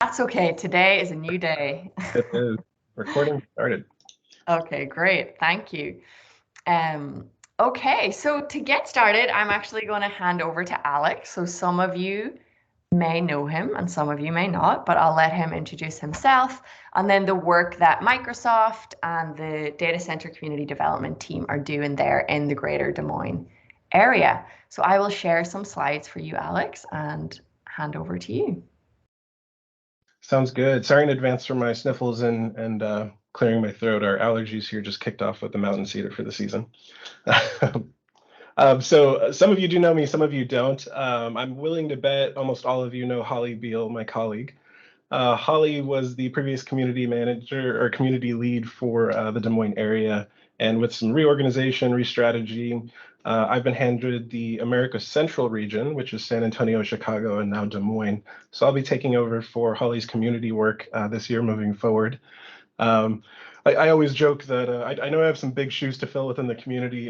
That's okay. Today is a new day. It is. Recording started. Okay, great. Thank you. Um, okay, so to get started, I'm actually going to hand over to Alex. So some of you may know him and some of you may not, but I'll let him introduce himself and then the work that Microsoft and the data center community development team are doing there in the Greater Des Moines area. So I will share some slides for you, Alex, and hand over to you. Sounds good. Sorry in advance for my sniffles and clearing my throat. Our allergies here just kicked off with the mountain cedar for the season. So some of you do know me, some of you don't. I'm willing to bet almost all of you know Holly Beal, my colleague. Holly was the previous community manager or community lead for the Des Moines area. And with some reorganization, re-strategy, I've been handed the America Central region, which is San Antonio, Chicago, and now Des Moines. So I'll be taking over for Holly's community work this year moving forward. I always joke that I know I have some big shoes to fill within the community.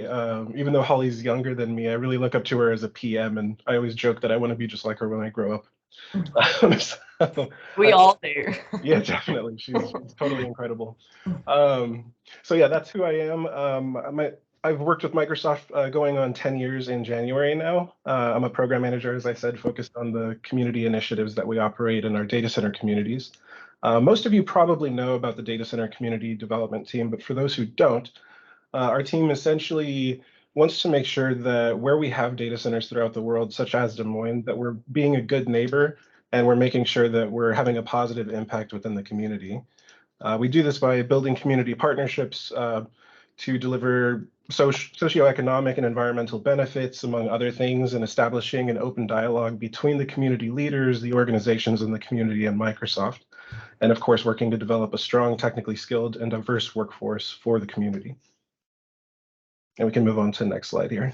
Even though Holly's younger than me, I really look up to her as a PM, and I always joke that I want to be just like her when I grow up. So, We all do. yeah, definitely. She's totally incredible. So yeah, that's who I am. I've worked with Microsoft going on 10 years in January now. I'm a program manager, as I said, focused on the community initiatives that we operate in our data center communities. Most of you probably know about the data center community development team, but for those who don't, our team essentially wants to make sure that where we have data centers throughout the world, such as Des Moines, that we're being a good neighbor and we're making sure that we're having a positive impact within the community. We do this by building community partnerships to deliver socioeconomic and environmental benefits, among other things, and establishing an open dialogue between the community leaders, the organizations in the community, and Microsoft. And of course, working to develop a strong, technically skilled, and diverse workforce for the community. And we can move on to the next slide here.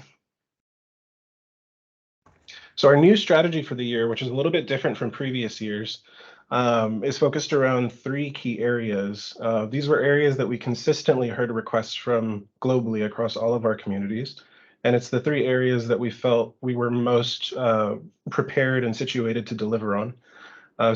So our new strategy for the year, which is a little bit different from previous years, is focused around three key areas. These were areas that we consistently heard requests from globally across all of our communities. And it's the three areas that we felt we were most prepared and situated to deliver on.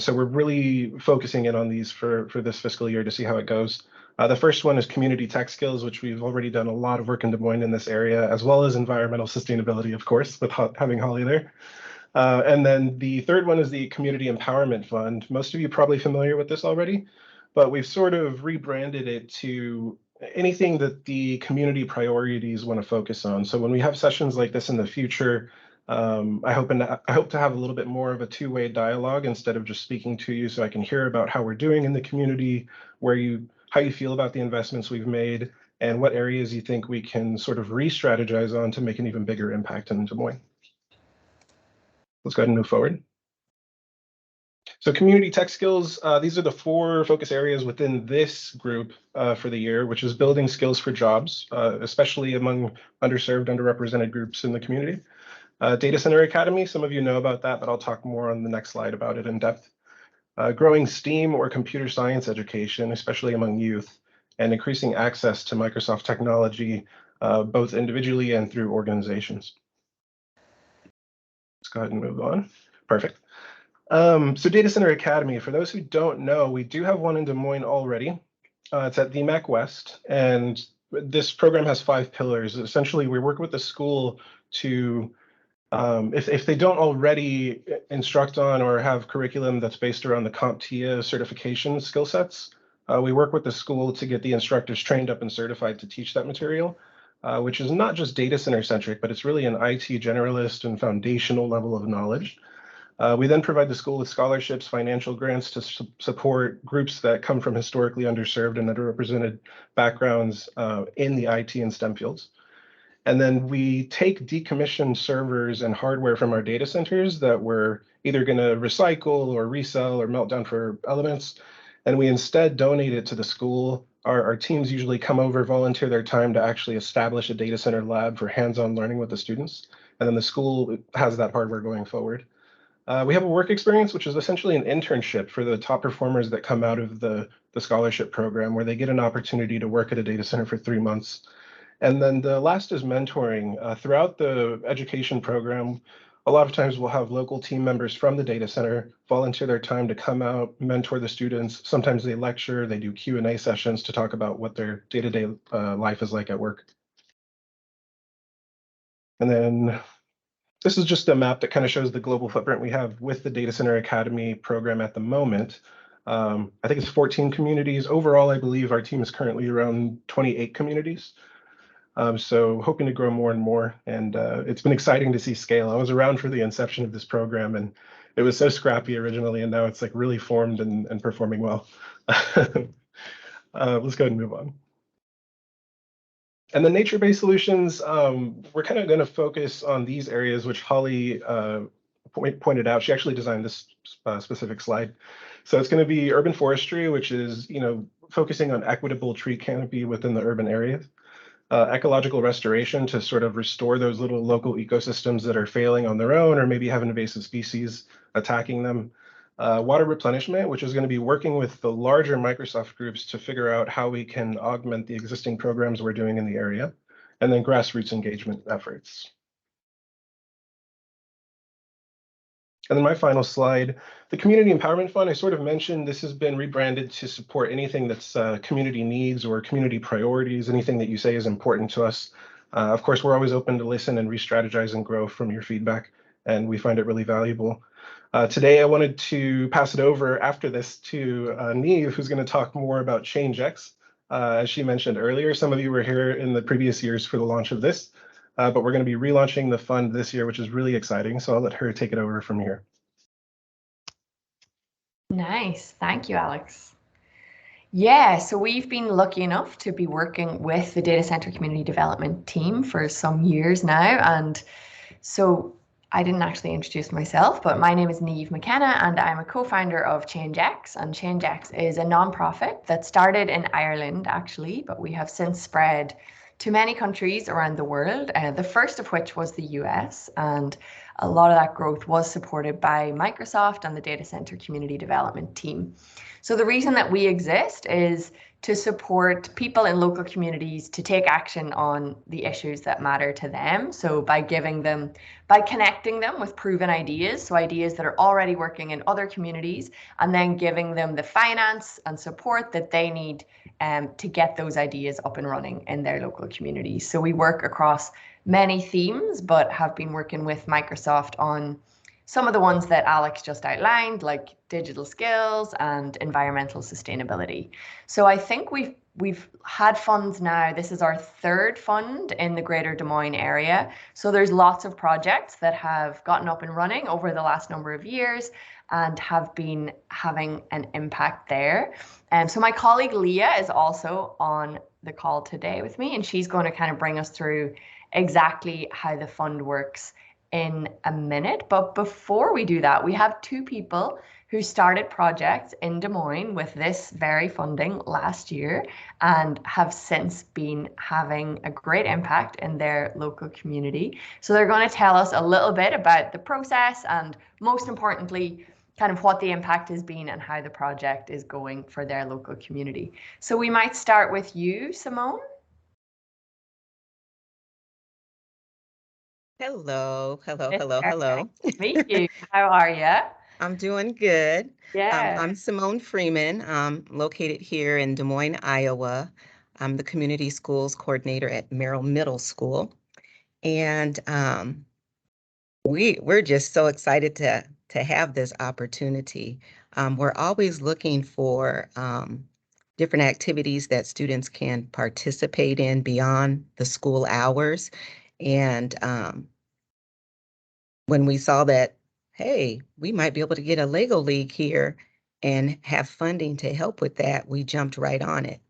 So we're really focusing in on these for this fiscal year to see how it goes. The first one is community tech skills, which we've already done a lot of work in Des Moines in this area, as well as environmental sustainability, of course, with having Holly there. And then the third one is the Community Empowerment Fund. Most of you are probably familiar with this already, but we've sort of rebranded it to anything that the community priorities want to focus on. So when we have sessions like this in the future, I hope to have a little bit more of a two-way dialogue instead of just speaking to you, so I can hear about how we're doing in the community, how you feel about the investments we've made, and what areas you think we can sort of re-strategize on to make an even bigger impact in Des Moines. Let's go ahead and move forward. So community tech skills, these are the four focus areas within this group for the year, which is building skills for jobs, especially among underserved, underrepresented groups in the community. Data Center Academy, some of you know about that, but I'll talk more on the next slide about it in depth. Growing STEAM or computer science education, especially among youth, and increasing access to Microsoft technology, both individually and through organizations. Let's go ahead and move on. Perfect. So Data Center Academy, for those who don't know, we do have one in Des Moines already. It's at the Mac West, and this program has 5 pillars. Essentially, we work with the school to if they don't already instruct on or have curriculum that's based around the CompTIA certification skill sets, we work with the school to get the instructors trained up and certified to teach that material, which is not just data center centric, but it's really an IT generalist and foundational level of knowledge. We then provide the school with scholarships, financial grants to support groups that come from historically underserved and underrepresented backgrounds in the IT and STEM fields. And then we take decommissioned servers and hardware from our data centers that we're either going to recycle or resell or melt down for elements, and we instead donate it to the school. Our teams usually come over, volunteer their time to actually establish a data center lab for hands-on learning with the students, and then the school has that hardware going forward. We have a work experience, which is essentially an internship for the top performers that come out of the scholarship program, where they get an opportunity to work at a data center for 3 months. And then the last is mentoring. Throughout the education program, a lot of times we'll have local team members from the data center volunteer their time to come out, mentor the students. Sometimes they lecture, they do Q&A sessions to talk about what their day-to-day life is like at work. And then this is just a map that kind of shows the global footprint we have with the Data Center Academy program at the moment. I think it's 14 communities. Overall, I believe our team is currently around 28 communities. So hoping to grow more and more. And it's been exciting to see scale. I was around for the inception of this program, and it was so scrappy originally, and now it's like really formed and performing well. Let's go ahead and move on. And the nature-based solutions, we're kind of going to focus on these areas, which Holly pointed out. She actually designed this specific slide. So it's going to be urban forestry, which is, focusing on equitable tree canopy within the urban areas. Ecological restoration to sort of restore those little local ecosystems that are failing on their own or maybe have an invasive species attacking them. Water replenishment, which is going to be working with the larger Microsoft groups to figure out how we can augment the existing programs we're doing in the area, and then grassroots engagement efforts. And then my final slide, the Community Empowerment Fund, I sort of mentioned this has been rebranded to support anything that's community needs or community priorities, anything that you say is important to us. Of course, we're always open to listen and re-strategize and grow from your feedback, and we find it really valuable. Today, I wanted to pass it over after this to Neve, who's going to talk more about ChangeX. As she mentioned earlier, some of you were here in the previous years for the launch of this. But we're going to be relaunching the fund this year, which is really exciting. So I'll let her take it over from here. Nice. Thank you, Alex. Yeah, so we've been lucky enough to be working with the Data Center Community Development team for some years now. And so I didn't actually introduce myself, but my name is Neve McKenna and I'm a co-founder of ChangeX. And ChangeX is a nonprofit that started in Ireland, actually, but we have since spread to many countries around the world, the first of which was the US. And a lot of that growth was supported by Microsoft and the Data Center Community Development team. So the reason that we exist is to support people in local communities to take action on the issues that matter to them. So by connecting them with proven ideas, so ideas that are already working in other communities, and then giving them the finance and support that they need to get those ideas up and running in their local communities. So we work across many themes, but have been working with Microsoft on some of the ones that Alex just outlined, like digital skills and environmental sustainability. So I think we've had funds now. This is our third fund in the Greater Des Moines area. So there's lots of projects that have gotten up and running over the last number of years and have been having an impact there. So my colleague Leah is also on the call today with me, and she's going to kind of bring us through exactly how the fund works in a minute. But before we do that, we have two people who started projects in Des Moines with this very funding last year and have since been having a great impact in their local community. So they're going to tell us a little bit about the process and, most importantly, kind of what the impact has been and how the project is going for their local community. So we might start with you, Simone. Hello. Meet you. How are you? I'm doing good. Yeah. I'm Simone Freeman. I'm located here in Des Moines, Iowa. I'm the Community Schools Coordinator at Merrill Middle School. And we're just so excited to have this opportunity. We're always looking for different activities that students can participate in beyond the school hours. And when we saw that, hey, we might be able to get a Lego League here and have funding to help with that, we jumped right on it.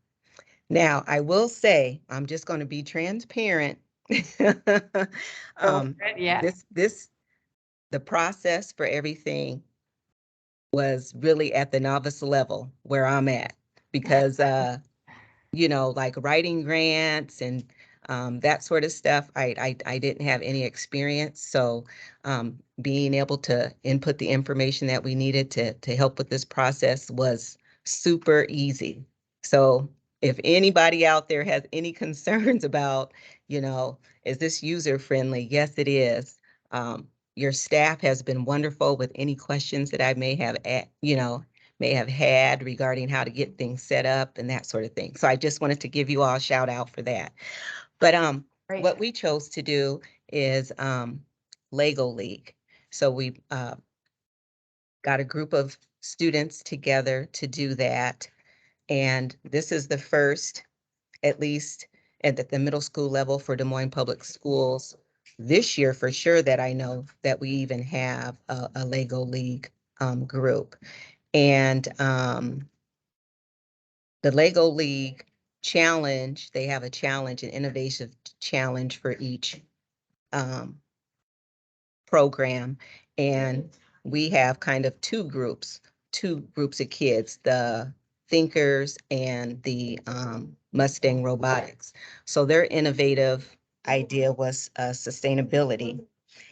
Now, I will say, I'm just going to be transparent. Yeah. The process for everything was really at the novice level where I'm at, because like writing grants and that sort of stuff, I didn't have any experience. So being able to input the information that we needed to help with this process was super easy. So if anybody out there has any concerns about, is this user friendly? Yes, it is. Your staff has been wonderful with any questions that I may have, may have had regarding how to get things set up and that sort of thing. So I just wanted to give you all a shout out for that. But Great. what we chose to do is Lego League. So we got a group of students together to do that. And this is the first, at least at the middle school level for Des Moines Public Schools, this year for sure that I know that we even have a Lego League group. And the Lego League challenge, they have a challenge, an innovation challenge for each program. And we have kind of two groups of kids, the thinkers and the Mustang robotics. So their innovative idea was sustainability.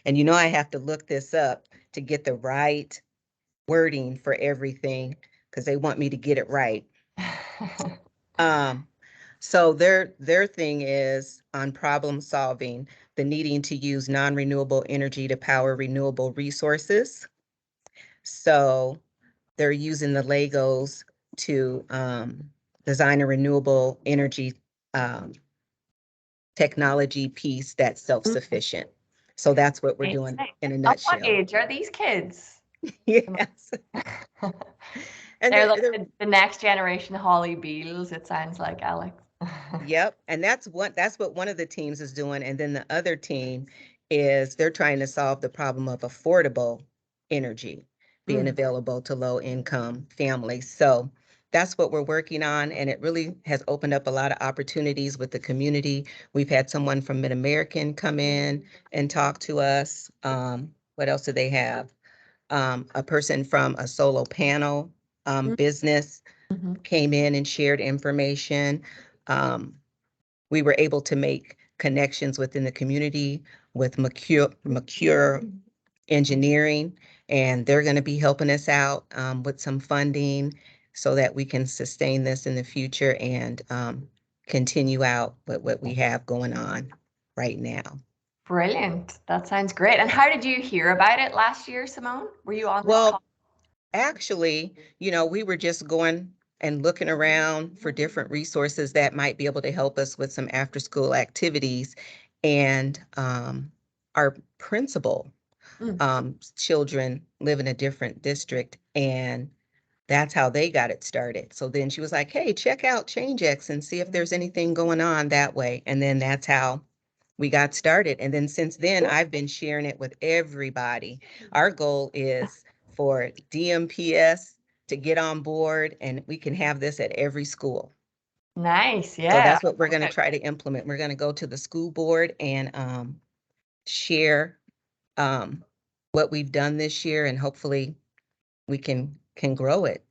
And I have to look this up to get the right wording for everything because they want me to get it right. So their thing is on problem solving, the needing to use non-renewable energy to power renewable resources. So they're using the Legos to design a renewable energy technology piece that's self-sufficient. So that's what we're doing in a Of nutshell. what age are these kids? Yes. And They're like the next generation Holly Beals, it sounds like, Alex. Yep. And that's what one of the teams is doing. And then the other team is they're trying to solve the problem of affordable energy being available to low income families. So that's what we're working on. And it really has opened up a lot of opportunities with the community. We've had someone from Mid-American come in and talk to us. What else do they have? A person from a solar panel business came in and shared information. We were able to make connections within the community with Mercure Engineering, and they're going to be helping us out with some funding so that we can sustain this in the future and continue out with what we have going on right now. Brilliant. That sounds great. And how did you hear about it last year, Simone? Were you on this call? Actually, we were just going and looking around for different resources that might be able to help us with some after school activities. And our principal children live in a different district, and that's how they got it started. So then she was like, hey, check out ChangeX and see if there's anything going on that way. And then that's how we got started. And then since then, I've been sharing it with everybody. Our goal is for DMPS to get on board, and we can have this at every school. Nice, yeah. So that's what we're going to try to implement. We're going to go to the school board and share what we've done this year, and hopefully we can grow it.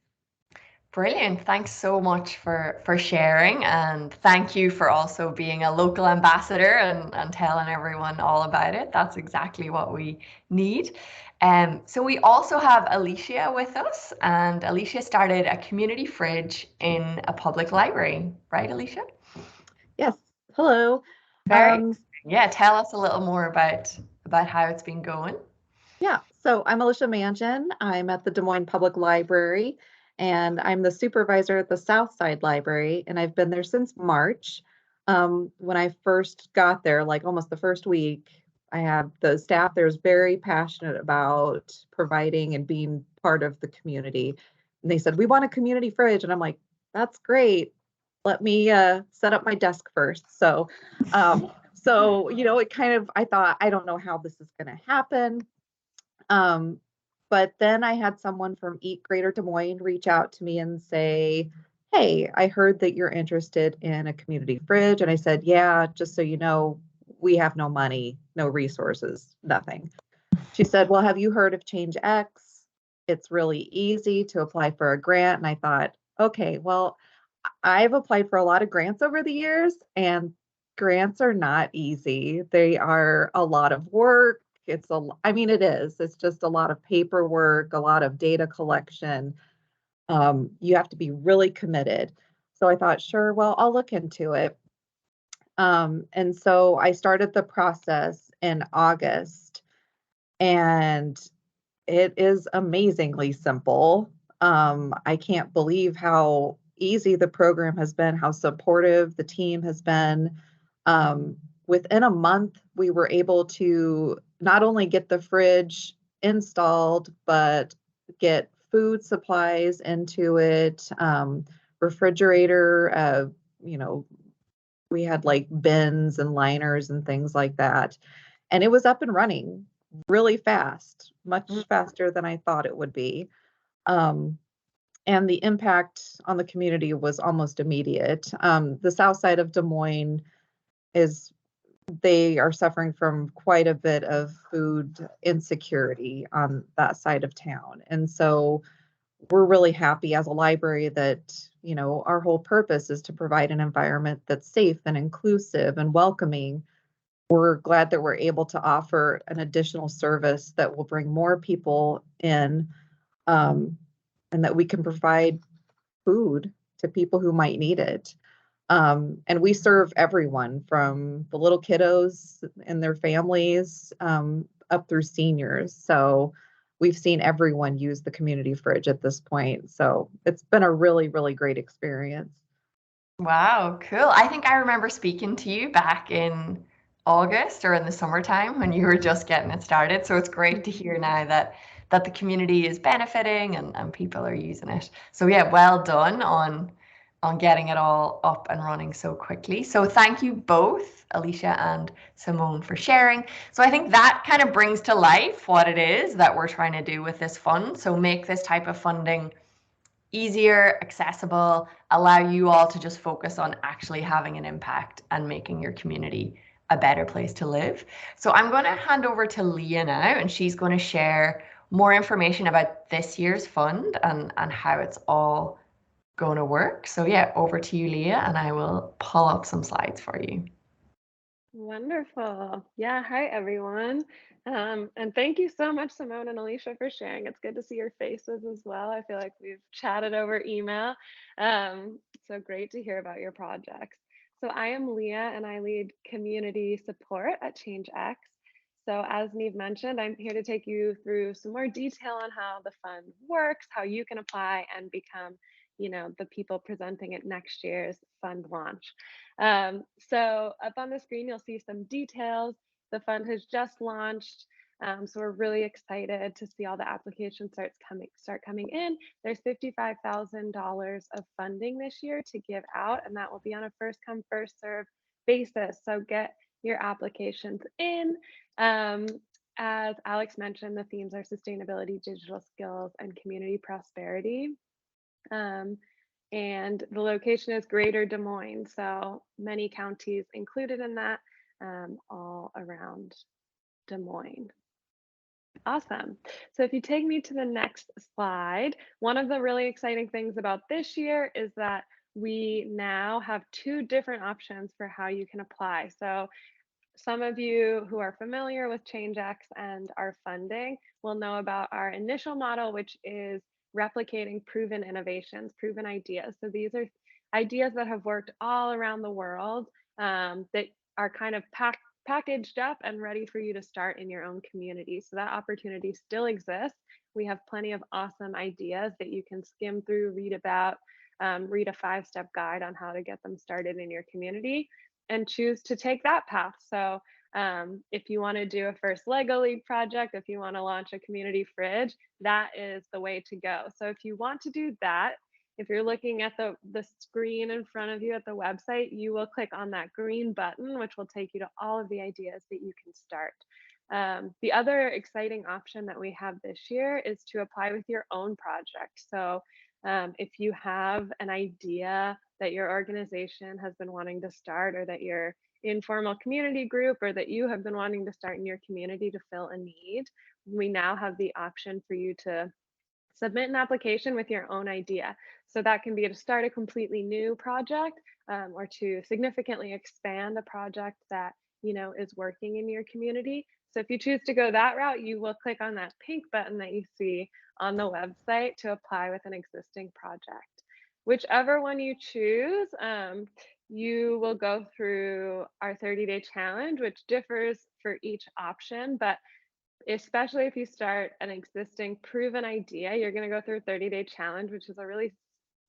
Brilliant. Thanks so much for sharing, and thank you for also being a local ambassador and telling everyone all about it. That's exactly what we need. So we also have Alicia with us, and Alicia started a community fridge in a public library, right, Alicia? Yes. Hello. Yeah, tell us a little more about how it's been going. Yeah, so I'm Alicia Manchin. I'm at the Des Moines Public Library, and I'm the supervisor at the Southside Library, and I've been there since March. When I first got there, like almost the first week, I had the staff there is very passionate about providing and being part of the community. And they said, we want a community fridge. And I'm like, that's great. Let me set up my desk first. So, it kind of, I thought, I don't know how this is going to happen. But then I had someone from Eat Greater Des Moines reach out to me and say, hey, I heard that you're interested in a community fridge. And I said, yeah, just so you know, we have no money, no resources, nothing. She said, well, have you heard of ChangeX? It's really easy to apply for a grant. And I thought, okay, well, I've applied for a lot of grants over the years, and grants are not easy. They are a lot of work. It is. It's just a lot of paperwork, a lot of data collection. You have to be really committed. So I thought, sure, well, I'll look into it. And so I started the process in August. And it is amazingly simple. I can't believe how easy the program has been, how supportive the team has been. Um, Within a month, we were able to not only get the fridge installed, but get food supplies into it, refrigerator, you know, we had like bins and liners and things like that. And it was up and running really fast, much faster than I thought it would be. Um, and the impact on the community was almost immediate. The south side of Des Moines is they are suffering from quite a bit of food insecurity on that side of town. And so we're really happy as a library that, our whole purpose is to provide an environment that's safe and inclusive and welcoming. We're glad that we're able to offer an additional service that will bring more people in, um, and that we can provide food to people who might need it. And we serve everyone from the little kiddos and their families, up through seniors. So we've seen everyone use the community fridge at this point. So it's been a really, really great experience. Wow, cool. I think I remember speaking to you back in August or in the summertime when you were just getting it started. So it's great to hear now that the community is benefiting and people are using it. So yeah, well done on getting it all up and running so quickly. So thank you both, Alicia and Simone, for sharing. So I think that kind of brings to life what it is that we're trying to do with this fund. So make this type of funding easier, accessible, allow you all to just focus on actually having an impact and making your community a better place to live. So I'm going to hand over to Leah now, and she's going to share more information about this year's fund and how it's all going to work. So yeah, over to you, Leah, and I will pull up some slides for you. Wonderful. Yeah, hi everyone. And thank you so much, Simone and Alicia, for sharing. It's good to see your faces as well. I feel like we've chatted over email. So great to hear about your projects. So I am Leah and I lead community support at ChangeX. So as Neve mentioned, I'm here to take you through some more detail on how the fund works, how you can apply and become, the people presenting at next year's fund launch. So up on the screen, you'll see some details. The fund has just launched. So we're really excited to see all the applications start coming in. There's $55,000 of funding this year to give out, and that will be on a first come, first serve basis. So get your applications in. As Alex mentioned, the themes are sustainability, digital skills, and community prosperity. And the location is Greater Des Moines, so many counties included in that, all around Des Moines. Awesome. So if you take me to the next slide, one of the really exciting things about this year is that we now have two different options for how you can apply. So some of you who are familiar with ChangeX and our funding will know about our initial model, which is replicating proven innovations, proven ideas. So these are ideas that have worked all around the world, that are kind of packaged up and ready for you to start in your own community. So that opportunity still exists. We have plenty of awesome ideas that you can skim through, read about, read a 5-step guide on how to get them started in your community and choose to take that path. So if you want to do a first Lego League project, if you want to launch a community fridge, that is the way to go. So if you want to do that, if you're looking at the screen in front of you at the website, you will click on that green button, which will take you to all of the ideas that you can start. The other exciting option that we have this year is to apply with your own project. So if you have an idea that your organization has been wanting to start, or that your informal community group, or that you have been wanting to start in your community to fill a need, we now have the option for you to submit an application with your own idea. So that can be to start a completely new project, or to significantly expand a project that is working in your community. So if you choose to go that route, you will click on that pink button that you see on the website to apply with an existing project. Whichever one you choose, you will go through our 30-day challenge, which differs for each option, but especially if you start an existing proven idea, you're going to go through a 30-day challenge, which is a really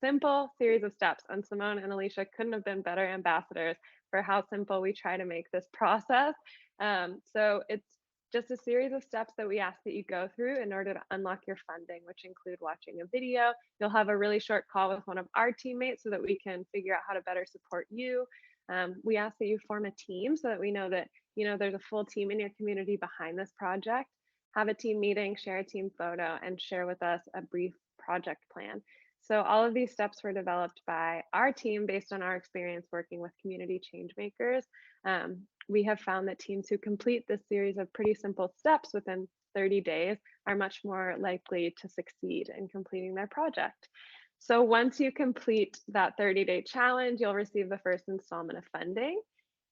simple series of steps. And Simone and Alicia couldn't have been better ambassadors for how simple we try to make this process. So it's just a series of steps that we ask that you go through in order to unlock your funding, which include watching a video. You'll have a really short call with one of our teammates so that we can figure out how to better support you. We ask that you form a team so that we know that there's a full team in your community behind this project. Have a team meeting, share a team photo, and share with us a brief project plan. So all of these steps were developed by our team based on our experience working with community change makers. We have found that teams who complete this series of pretty simple steps within 30 days are much more likely to succeed in completing their project. So once you complete that 30-day challenge, you'll receive the first installment of funding.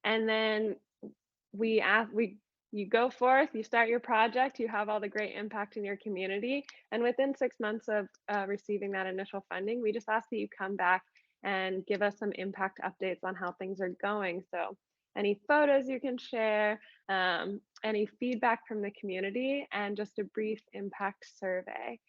And then you go forth, you start your project, you have all the great impact in your community. And within 6 months of receiving that initial funding, we just ask that you come back and give us some impact updates on how things are going. So any photos you can share, any feedback from the community, and just a brief impact survey.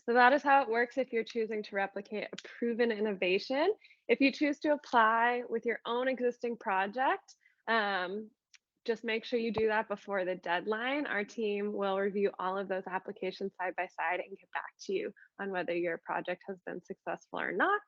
So that is how it works if you're choosing to replicate a proven innovation. If you choose to apply with your own existing project, just make sure you do that before the deadline. Our team will review all of those applications side by side and get back to you on whether your project has been successful or not.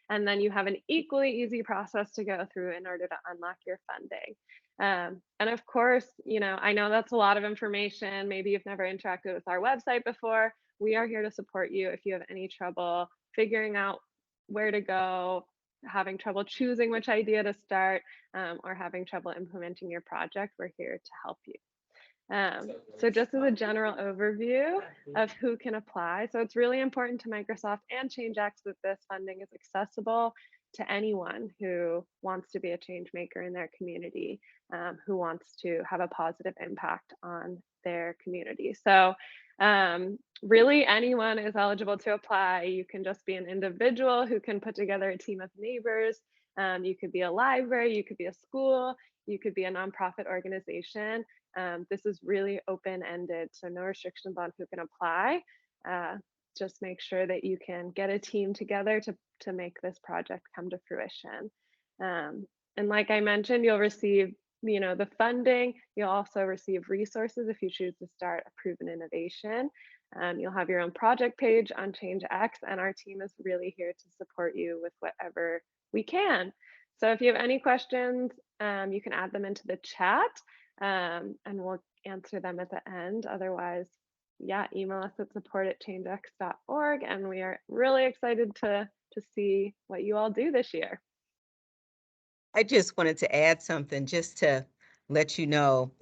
And then you have an equally easy process to go through in order to unlock your funding. And of course, I know that's a lot of information. Maybe you've never interacted with our website before. We are here to support you if you have any trouble figuring out where to go, having trouble choosing which idea to start, or having trouble implementing your project. We're here to help you. So just as a general overview of who can apply. So it's really important to Microsoft and ChangeX that this funding is accessible to anyone who wants to be a change maker in their community, who wants to have a positive impact on their community. So really anyone is eligible to apply. You can just be an individual who can put together a team of neighbors. You could be a library, you could be a school, you could be a nonprofit organization. This is really open-ended, so no restrictions on who can apply. Just make sure that you can get a team together to make this project come to fruition. And like I mentioned, you'll receive the funding. You'll also receive resources if you choose to start a proven innovation. You'll have your own project page on ChangeX, and our team is really here to support you with whatever we can. So if you have any questions, you can add them into the chat, and we'll answer them at the end. Otherwise, yeah, email us at support@changex.org, and we are really excited to see what you all do this year. I just wanted to add something just to let you know.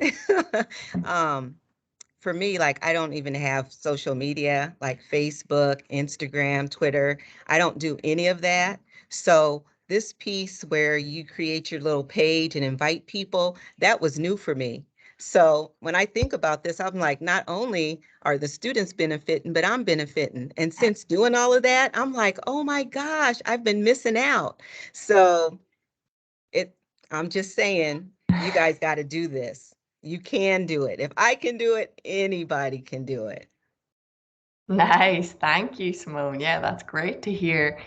For me, like, I don't even have social media like Facebook, Instagram, Twitter. I don't do any of that. So this piece where you create your little page and invite people, that was new for me. So when I think about this, I'm like, not only are the students benefiting, but I'm benefiting. And since doing all of that, I'm like, oh my gosh, I've been missing out. So I'm just saying, you guys got to do this. You can do it. If I can do it, anybody can do it. Nice. Thank you, Simone. Yeah, that's great to hear.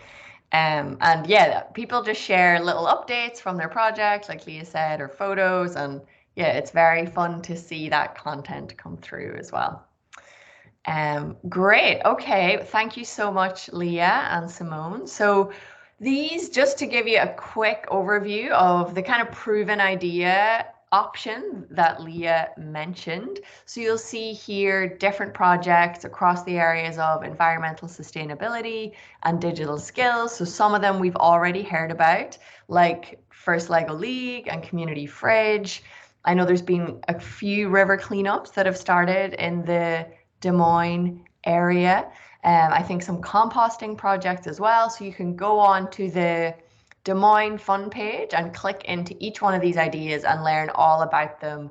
And yeah, people just share little updates from their projects, like Leah said, or photos. And yeah, it's very fun to see that content come through as well. Great. Okay. Thank you so much, Leah and Simone. So these, just to give you a quick overview of the kind of proven idea option that Leah mentioned. So you'll see here different projects across the areas of environmental sustainability and digital skills. So some of them we've already heard about, like First Lego League and Community Fridge. I know there's been a few river cleanups that have started in the Des Moines area. I think some composting projects as well. So you can go on to the Des Moines Fun page and click into each one of these ideas and learn all about them,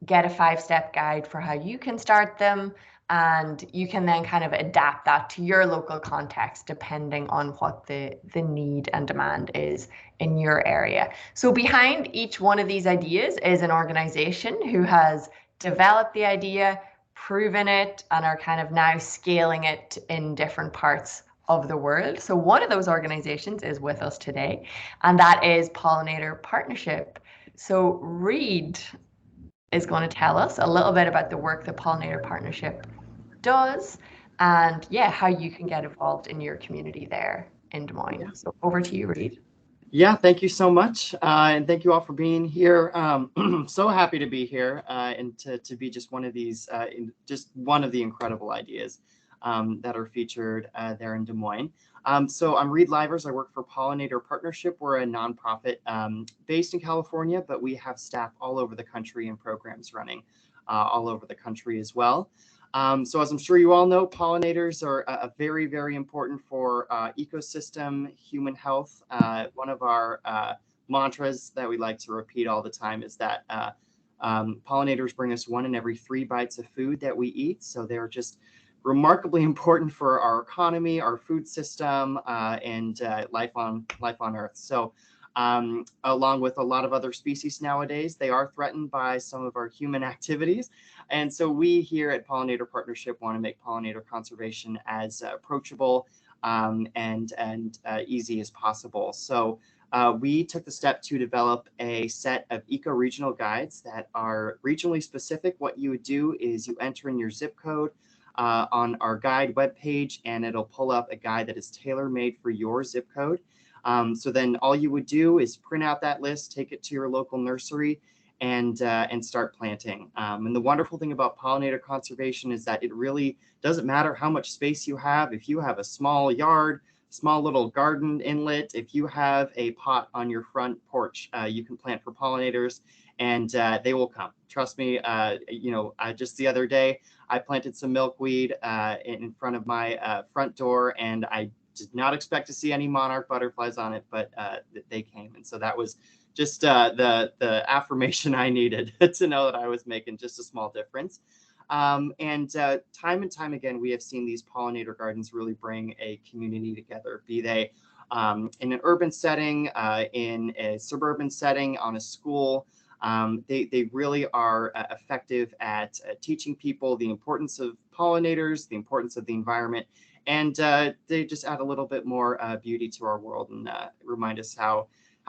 get a 5-step guide for how you can start them, and you can then kind of adapt that to your local context depending on what the need and demand is in your area. So behind each one of these ideas is an organization who has developed the idea, proven it, and are kind of now scaling it in different parts of the world. So one of those organizations is with us today, and that is Pollinator Partnership. So Reed is going to tell us a little bit about the work that Pollinator Partnership does, and yeah, how you can get involved in your community there in Des Moines. Yeah. So over to you, Reed. Yeah, thank you so much. And thank you all for being here. So happy to be here and to be just one of these, just one of the incredible ideas that are featured there in Des Moines. So I'm Reed Livers. I work for Pollinator Partnership. We're a nonprofit based in California, but we have staff all over the country and programs running all over the country as well. So as I'm sure you all know, pollinators are very, very important for ecosystem, human health. One of our mantras that we like to repeat all the time is that pollinators bring us 1 in every 3 bites of food that we eat. So they're just remarkably important for our economy, our food system, and life on Earth. So along with a lot of other species nowadays, they are threatened by some of our human activities. And so we here at Pollinator Partnership want to make pollinator conservation as approachable and easy as possible. So we took the step to develop a set of eco-regional guides that are regionally specific. What you would do is you enter in your zip code on our guide webpage, and it'll pull up a guide that is tailor-made for your zip code. So then all you would do is print out that list, take it to your local nursery, and start planting. And the wonderful thing about pollinator conservation is that it really doesn't matter how much space you have. If you have a small yard, small little garden inlet, if you have a pot on your front porch, you can plant for pollinators, and they will come. Trust me. Just the other day, I planted some milkweed in front of my front door, and I did not expect to see any monarch butterflies on it, but they came. And so that was just the affirmation I needed to know that I was making just a small difference. Time and time again, we have seen these pollinator gardens really bring a community together, be they in an urban setting, in a suburban setting, on a school. They really are effective at teaching people the importance of pollinators, the importance of the environment, and they just add a little bit more beauty to our world and remind us how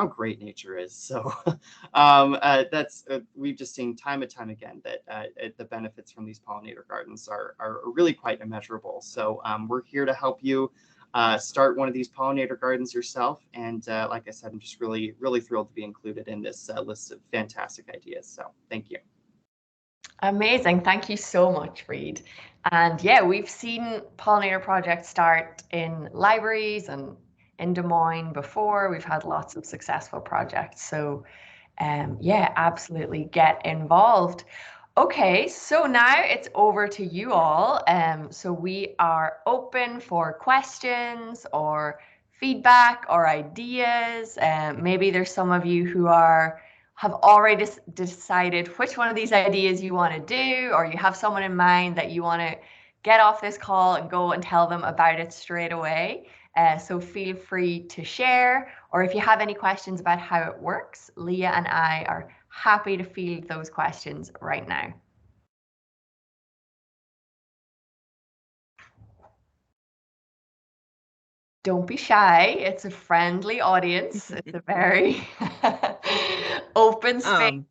great nature is. So we've just seen time and time again that the benefits from these pollinator gardens are really quite immeasurable. So we're here to help you start one of these pollinator gardens yourself. And like I said, I'm just really, really thrilled to be included in this list of fantastic ideas. So thank you. Amazing. Thank you so much, Reed. And yeah, we've seen pollinator projects start in libraries and in Des Moines before. We've had lots of successful projects. So yeah, absolutely get involved. Okay, so now it's over to you all. So we are open for questions or feedback or ideas. Maybe there's some of you who have already decided which one of these ideas you want to do, or you have someone in mind that you want to get off this call and go and tell them about it straight away. So feel free to share, or if you have any questions about how it works, Leah and I are happy to field those questions right now. Don't be shy. It's a friendly audience. It's a very open space.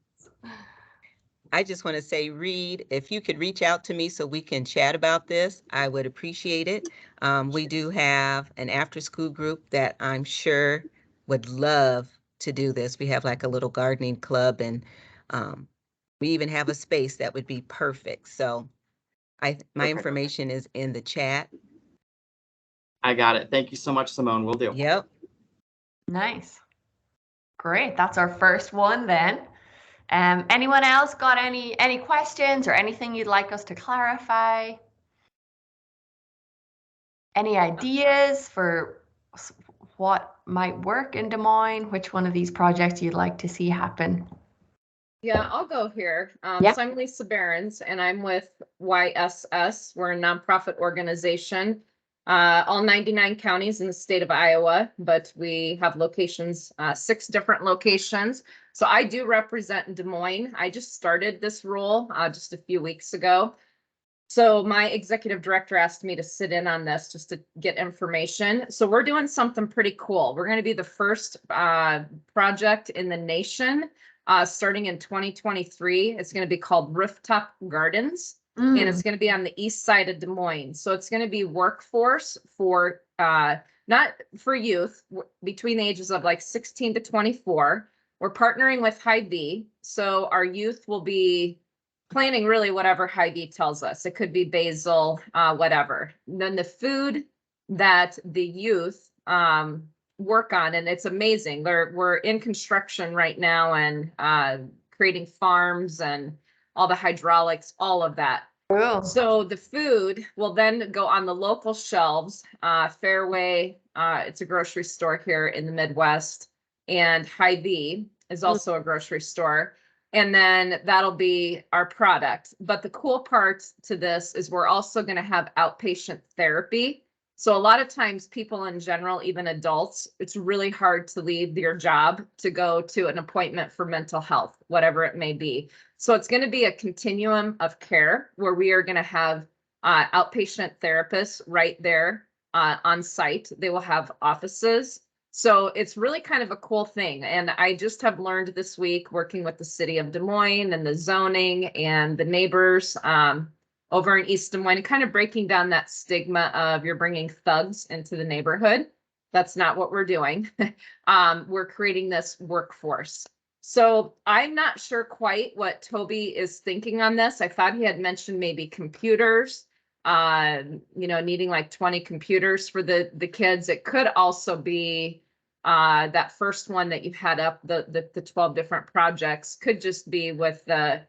I just want to say, Reed, if you could reach out to me so we can chat about this, I would appreciate it. We do have an after-school group that I'm sure would love to do this. We have like a little gardening club, and we even have a space that would be perfect. So my information is in the chat. I got it. Thank you so much, Simone. Will do. Yep. Nice. Great. That's our first one then. Anyone else got any questions or anything you'd like us to clarify? Any ideas for what might work in Des Moines? Which one of these projects you'd like to see happen? Yeah, I'll go here. Yeah. So I'm Lisa Behrens, and I'm with YSS. We're a nonprofit organization all 99 counties in the state of Iowa, but we have locations, 6 different locations. So I do represent Des Moines. I just started this role just a few weeks ago. So my executive director asked me to sit in on this just to get information. So we're doing something pretty cool. We're going to be the first project in the nation starting in 2023. It's going to be called Rooftop Gardens. And it's going to be on the east side of Des Moines. So it's going to be workforce for not for youth between the ages of like 16 to 24. We're partnering with Hy-Vee. So our youth will be planning really whatever Hy-Vee tells us. It could be basil, whatever. And then the food that the youth work on, and it's amazing. We're in construction right now and creating farms and all the hydraulics, all of that. Cool. So the food will then go on the local shelves. Fairway, it's a grocery store here in the Midwest, and Hy-Vee is also a grocery store. And then that'll be our product. But the cool part to this is we're also going to have outpatient therapy. So a lot of times people in general, even adults, it's really hard to leave your job to go to an appointment for mental health, whatever it may be. So it's going to be a continuum of care where we are going to have outpatient therapists right there on site. They will have offices. So it's really kind of a cool thing. And I just have learned this week working with the city of Des Moines and the zoning and the neighbors over in East Des Moines, and kind of breaking down that stigma of you're bringing thugs into the neighborhood. That's not what we're doing. We're creating this workforce. So I'm not sure quite what Toby is thinking on this. I thought he had mentioned maybe computers, needing like 20 computers for the kids. It could also be that first one that you've had up, the 12 different projects could just be with the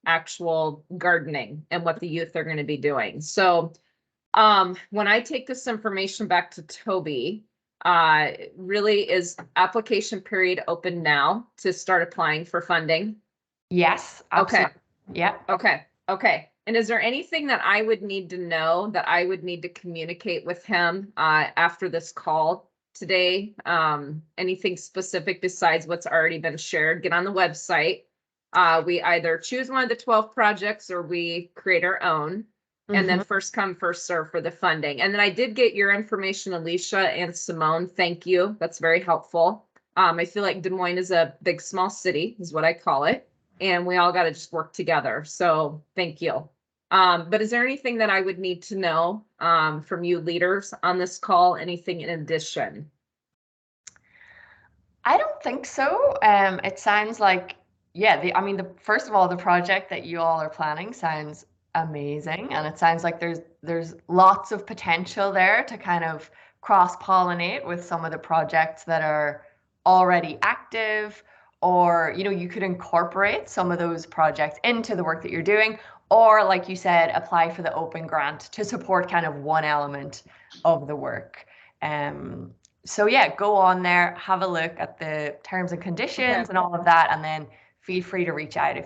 actual gardening and what the youth are going to be doing. So when I take this information back to Toby, really is application period open now to start applying for funding? Yes, absolutely. Okay. Yeah. Okay. And is there anything that I would need to know, that I would need to communicate with him after this call today? Anything specific besides what's already been shared? Get on the website. We either choose one of the 12 projects or we create our own. And then first come, first serve for the funding. And then I did get your information, Alicia and Simone. Thank you. That's very helpful. I feel like Des Moines is a big, small city is what I call it. And we all got to just work together. So thank you. But is there anything that I would need to know from you leaders on this call? Anything in addition? I don't think so. It sounds like, first of all, the project that you all are planning sounds amazing, and it sounds like there's lots of potential there to kind of cross-pollinate with some of the projects that are already active, or you could incorporate some of those projects into the work that you're doing, or like you said, apply for the open grant to support kind of one element of the work. So yeah, go on there, have a look at the terms and conditions and all of that, and then feel free to reach out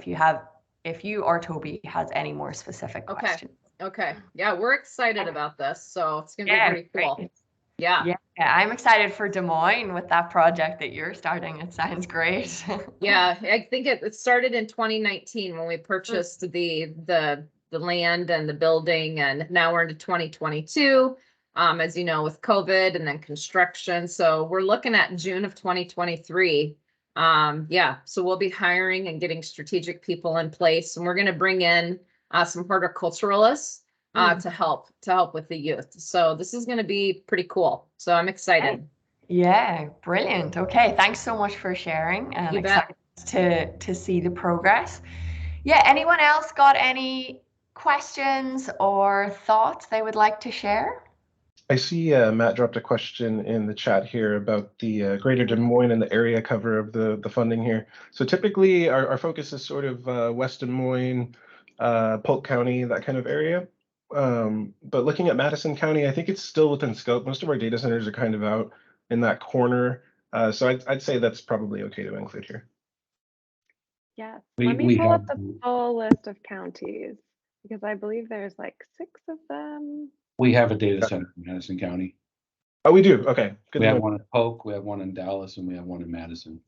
if you or Toby has any more specific questions. Okay. Yeah, we're excited about this. So it's going to be pretty cool. Great. Yeah, I'm excited for Des Moines with that project that you're starting. It sounds great. Yeah, I think it started in 2019 when we purchased the land and the building, and now we're into 2022. As you know, with COVID and then construction. So we're looking at June of 2023. So we'll be hiring and getting strategic people in place, and we're going to bring in some horticulturalists to help with the youth. So this is going to be pretty cool. So I'm excited. Yeah, brilliant. Okay, thanks so much for sharing, and excited to see the progress. Yeah, anyone else got any questions or thoughts they would like to share? I see Matt dropped a question in the chat here about the Greater Des Moines and the area cover of the funding here. So typically our focus is sort of West Des Moines, Polk County, that kind of area. But looking at Madison County, I think it's still within scope. Most of our data centers are kind of out in that corner. So I'd say that's probably okay to include here. Yes. Let me pull up the full list of counties, because I believe there's like 6 of them. We have a data center in Madison County. Oh, we do. Okay. Good We to have know. one in Polk, we have one in Dallas, and we have one in Madison.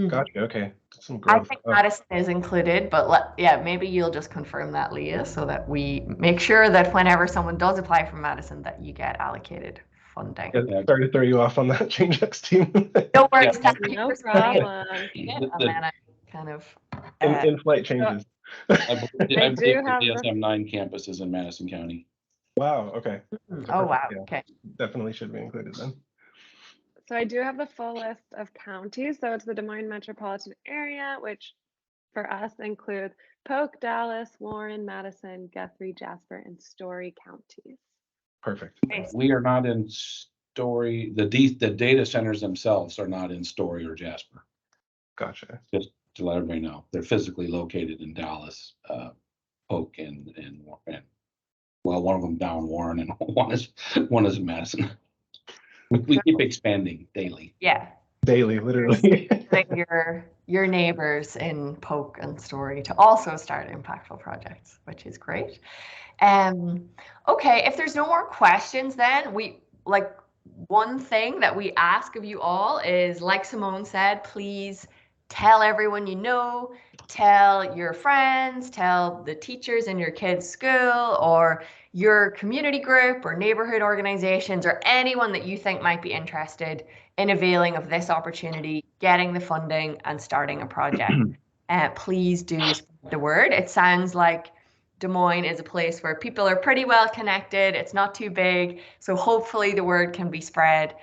Gotcha. Okay. Some I growth. think Madison is included, but yeah, maybe you'll just confirm that, Leah, so that we make sure that whenever someone does apply for Madison, that you get allocated funding. Yeah, sorry to throw you off on that ChangeX team. No worries, Yeah. thank you No for saying it. problem. And then I kind of In-flight changes. I believe I do the have the- DSM 9 campus is in Madison County. Wow. Okay. oh wow, Yeah. okay. Definitely should be included then. So I do have the full list of counties. So it's the Des Moines metropolitan area, which for us includes Polk, Dallas, Warren, Madison, Guthrie, Jasper, and Story counties. Perfect. We are not in Story, the data centers themselves are not in Story or Jasper. Gotcha. Just to let everybody know, they're physically located in Dallas, Polk, and well, one of them down Warren, and one is in Madison. We keep expanding daily. Yeah. Daily, literally. your neighbors in Polk and Story to also start impactful projects, which is great. Okay, if there's no more questions, then one thing that we ask of you all is, like Simone said, please tell everyone you know, tell your friends, tell the teachers in your kids' school or your community group or neighborhood organizations or anyone that you think might be interested in availing of this opportunity, getting the funding and starting a project. Please do spread the word. It sounds like Des Moines is a place where people are pretty well connected. It's not too big. So hopefully the word can be spread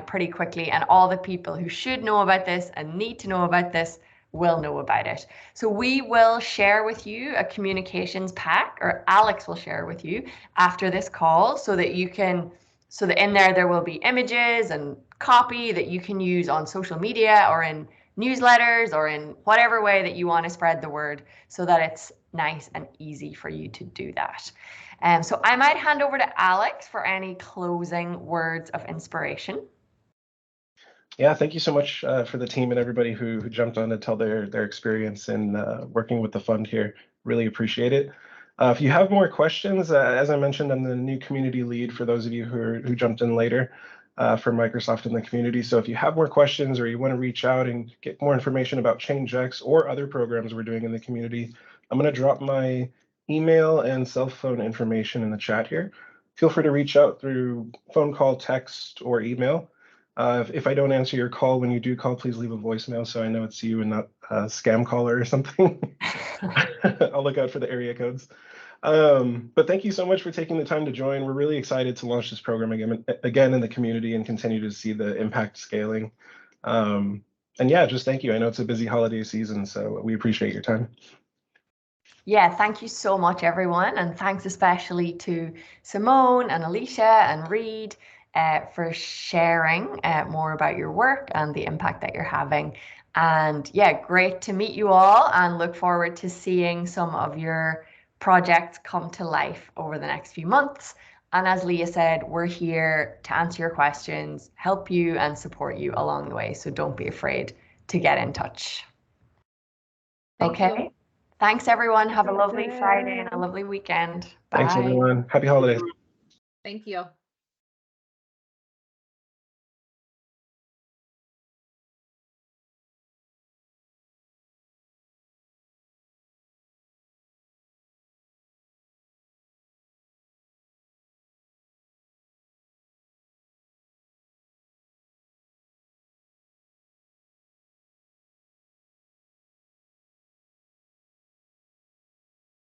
pretty quickly, and all the people who should know about this and need to know about this will know about it. So we will share with you a communications pack, or Alex will share with you after this call, so that in there will be images and copy that you can use on social media or in newsletters or in whatever way that you want to spread the word, so that it's nice and easy for you to do that. So I might hand over to Alex for any closing words of inspiration. Yeah, thank you so much for the team and everybody who jumped on to tell their experience in working with the fund here. Really appreciate it. If you have more questions, as I mentioned, I'm the new community lead for those of you who jumped in later for Microsoft in the community. So if you have more questions or you want to reach out and get more information about ChangeX or other programs we're doing in the community, I'm going to drop my email and cell phone information in the chat here. Feel free to reach out through phone call, text, or email. If I don't answer your call when you do call, please leave a voicemail so I know it's you and not a scam caller or something. I'll look out for the area codes. But thank you so much for taking the time to join. We're really excited to launch this program again in the community and continue to see the impact scaling. And yeah, just thank you. I know it's a busy holiday season, so we appreciate your time. Yeah, thank you so much, everyone. And thanks especially to Simone and Alicia and Reed for sharing more about your work and the impact that you're having. And yeah, great to meet you all, and look forward to seeing some of your projects come to life over the next few months. And as Leah said, we're here to answer your questions, help you and support you along the way. So don't be afraid to get in touch. Okay. Thanks, everyone. Have a lovely Friday and a lovely weekend. Bye. Thanks, everyone. Happy holidays. Thank you.